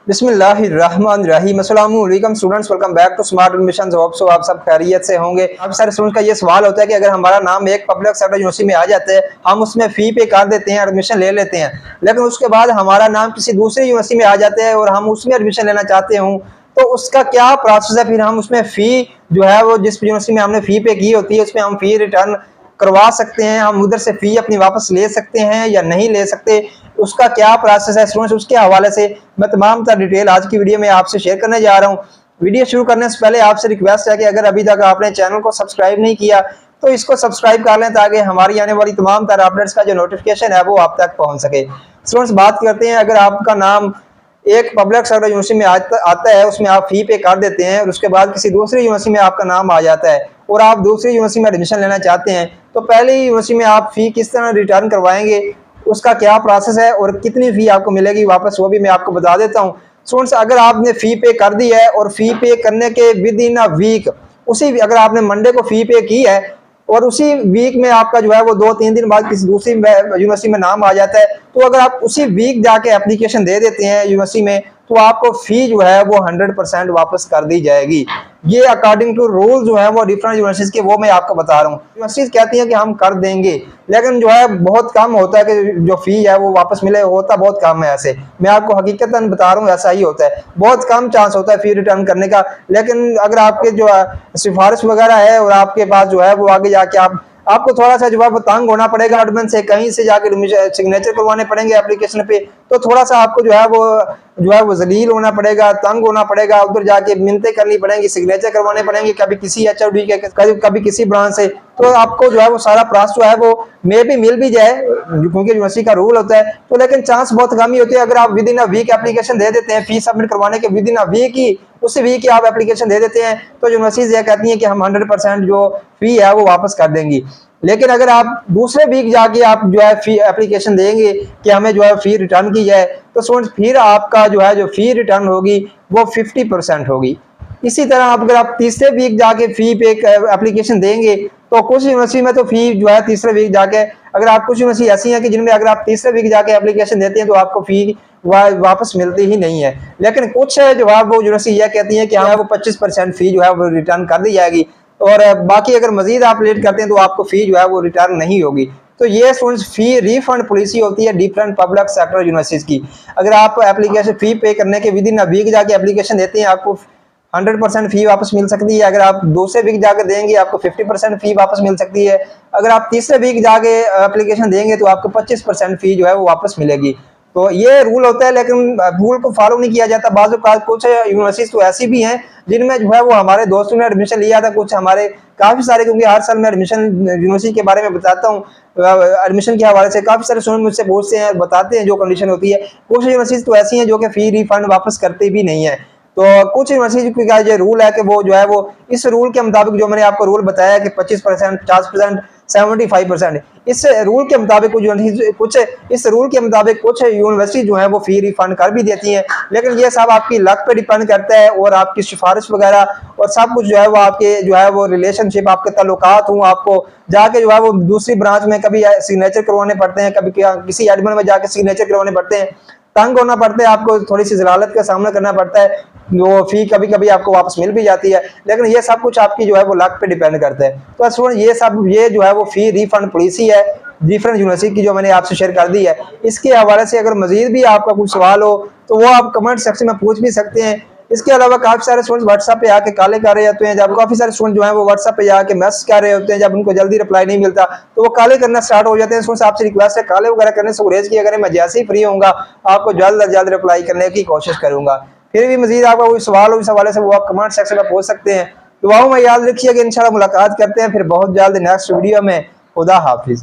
बिस्मिल्लाहिर्रहमानिर्रहीम। अस्सलाम वालेकुम students, welcome back to smart admissions. Hope so आप सब खैरियत से होंगे। अब सारे स्टूडेंट्स का ये सवाल होता है कि अगर हमारा नाम एक पब्लिक सेक्टर यूनिवर्सिटी में आ जाता है, हम उसमें फ़ी पे कर देते हैं, एडमिशन ले लेते हैं, लेकिन उसके बाद हमारा नाम किसी दूसरी यूनिवर्सिटी में आ जाता है और हम उसमें एडमिशन लेना चाहते हूँ, तो उसका क्या प्रोसेस है? फिर हम उसमें फ़ी जो है वो जिस यूनिवर्सिटी में हमने फ़ी पे की होती है उसमें हम फ़ी रिटर्न करवा सकते हैं, हम उधर से फ़ी अपनी वापस ले सकते हैं या नहीं ले सकते, उसका क्या प्रोसेस है स्टूडेंट्स, उसके हवाले से मैं तमाम तरह डिटेल आज की वीडियो में आपसे शेयर करने जा रहा हूँ। वीडियो शुरू करने से पहले आपसे रिक्वेस्ट है कि अगर अभी तक आपने चैनल को सब्सक्राइब नहीं किया तो इसको सब्सक्राइब कर लें ताकि हमारी आने वाली तमाम तरह अपडेट्स का जो नोटिफिकेशन है वो आप तक पहुंच सके। स्टूडेंट्स, बात करते हैं, अगर आपका नाम एक पब्लिक सेक्टर यूनिवर्सिटी में आता है, उसमें आप फ़ी पे कर देते हैं और उसके बाद किसी दूसरी यूनिवर्सिटी में आपका नाम आ जाता है और आप दूसरी यूनिवर्सिटी में एडमिशन लेना चाहते हैं, तो पहली यूनिवर्सिटी में आप फ़ी किस तरह रिटर्न करवाएंगे, उसका क्या प्रोसेस है और कितनी फ़ी आपको मिलेगी वापस, वो भी मैं आपको बता देता हूँ। स्टूडेंट्स, अगर आपने फ़ी पे कर दी है और फ़ी पे करने के विद इन अ वीक, अगर आपने मंडे को फ़ी पे की है और उसी वीक में आपका जो है वो 2-3 दिन बाद किसी दूसरी यूनिवर्सिटी में नाम आ जाता है, तो अगर आप उसी वीक जाके एप्लीकेशन दे देते हैं यूनिवर्सिटी में, तो आपको फ़ी जो है वो 100% वापस कर दी जाएगी। ये अकॉर्डिंग टू रूल जो है वो डिफरेंट यूनिवर्सिटीज के, वो मैं आपको बता रहा हूँ। यूनिवर्सिटीज कहती हैं कि हम कर देंगे, लेकिन जो है बहुत कम होता है कि जो फ़ी है वो वापस मिले, होता बहुत कम है। ऐसे मैं आपको हकीकतन बता रहा हूँ, ऐसा ही होता है, बहुत कम चांस होता है फ़ी रिटर्न करने का। लेकिन अगर आपके जो सिफारिश वगैरह है और आपके पास जो है वो आगे जाके आपको थोड़ा सा जो है वो तंग होना पड़ेगा, एडमिन से कहीं से जाकर सिग्नेचर करवाने पड़ेंगे एप्लीकेशन पे, तो थोड़ा सा आपको जो है वो जलील होना पड़ेगा, तंग होना पड़ेगा, उधर जाके मिन्नतें करनी पड़ेंगी, सिग्नेचर करवाने पड़ेंगे, कभी किसी HOD के, कभी किसी ब्रांच से। तो आपको जो है वो सारा प्रोसेस जो है वो मे भी मिल भी जाए क्योंकि यूनिवर्सिटी का रूल होता है, तो लेकिन चांस बहुत कम ही होती है। अगर आप within a week application दे देते हैं, फीस सबमिट करवाने के विद इन अ वीक ही, उसी वीक ही आप एप्लीकेशन दे देते हैं, तो यूनिवर्सिटीज ये कहती हैं कि हम 100% जो फी है वो वापस कर देंगी। लेकिन अगर आप दूसरे वीक जाके आप जो है फी एप्लीकेशन देंगे कि हमें जो है फी रिटर्न की जाए, तो स्टूडेंट्स फिर आपका जो है जो फी रिटर्न होगी वो 50% होगी। इसी तरह अगर आप तीसरे वीक जाके फी पे एप्लीकेशन देंगे, तो कुछ यूनिवर्सिटी में तो फी जो है तीसरे वीक जाके, अगर आप कुछ यूनिवर्सिटी ऐसी है कि जिनमें अगर आप तीसरे वीक जाके एप्लीकेशन देते हैं तो आपको फी वापस मिलती ही नहीं है। लेकिन कुछ जो है वो यूनिवर्सिटी यह कहती है कि हाँ वो 25% फी जो है वो रिटर्न कर दी जाएगी और बाकी अगर मजीद आप लेट करते हैं तो आपको फी जो है वो रिटर्न नहीं होगी। तो ये स्टूडेंट्स फी रिफंड पॉलिसी होती है डिफरेंट पब्लिक सेक्टर यूनिवर्सिटीज की। अगर आप एप्लीकेशन फी पे करने के विद इन अ वीक जाके एप्लीकेशन देते हैं, आपको 100% फी वापस मिल सकती है। अगर आप दूसरे वीक जाके देंगे आपको 50% फी वापस मिल सकती है। अगर आप तीसरे वीक जाके एप्लीकेशन देंगे तो आपको 25% फी जो है वो वापस मिलेगी। तो ये रूल होता है, लेकिन रूल को फॉलो नहीं किया जाता। बाज़ औक़ात कुछ यूनिवर्सिटीज तो ऐसी भी हैं जिनमें जो है वो हमारे दोस्तों ने एडमिशन लिया था, कुछ हमारे काफ़ी सारे, क्योंकि हर साल मैं एडमिशन यूनिवर्सिटी के बारे में बताता हूँ, एडमिशन के हवाले से काफ़ी सारे स्टूडेंट मुझसे पूछते हैं, बताते हैं जो कंडीशन होती है। कुछ यूनिवर्सिटीज तो ऐसी हैं जो कि फ़ी रिफंड वापस करते भी नहीं है। तो कुछ यूनिवर्सिटी का जो रूल है कि वो जो है वो इस रूल के मुताबिक, जो मैंने आपको रूल बताया कि 25%, 50%, 75%, इस रूल के मुताबिक कुछ यूनिवर्सिटी जो है वो फी रिफंड कर भी देती हैं। लेकिन ये सब आपकी लक पे डिपेंड करता है और आपकी सिफारिश वगैरह और सब कुछ जो है वो आपके जो है वो रिलेशनशिप, आपके ताल्लुकात हूँ, आपको जाके जो है वो दूसरी ब्रांच में कभी सिग्नेचर करवाने पड़ते हैं, कभी किसी एडमिन में जाके सिग्नेचर करवाने पड़ते हैं, तंग होना पड़ता है, आपको थोड़ी सी जलालत का सामना करना पड़ता है, वो फी कभी कभी आपको वापस मिल भी जाती है। लेकिन ये सब कुछ आपकी जो है वो लक पे डिपेंड करता है। तो स्टूडेंट, ये जो है वो फी रिफंड पॉलिसी है डिफरेंट यूनिवर्सिटी की, जो मैंने आपसे शेयर कर दी है। इसके हवाले से अगर मजीद भी आपका कुछ सवाल हो तो वो आप कमेंट सेक्शन में पूछ भी सकते हैं। इसके अलावा काफी सारे स्टूडेंट्स व्हाट्सएप पे आके काले कर रहे होते हैं, जब काफी सारे स्टूडेंट जो है वो व्हाट्सएप पे जाके मैसेज कर रहे होते हैं, जब उनको जल्दी रिप्लाई नहीं मिलता तो वो काले करना स्टार्ट हो जाते हैं। स्टूडेंट्स, आपसे रिक्वेस्ट है काले वगैरह करने से गुरेज किया करें। मैं जैसे ही फ्री होऊंगा आपको जल्द अज जल्द रिप्लाई करने की कोशिश करूंगा। फिर भी मजीद आपका कोई सवाल हो इस हवाले से वो आप कमेंट सेक्शन में पूछ सकते हैं। दुआओं में याद रखिएगा, इंशाल्लाह मुलाकात करते हैं फिर बहुत जल्द नेक्स्ट वीडियो में। खुदा हाफिज।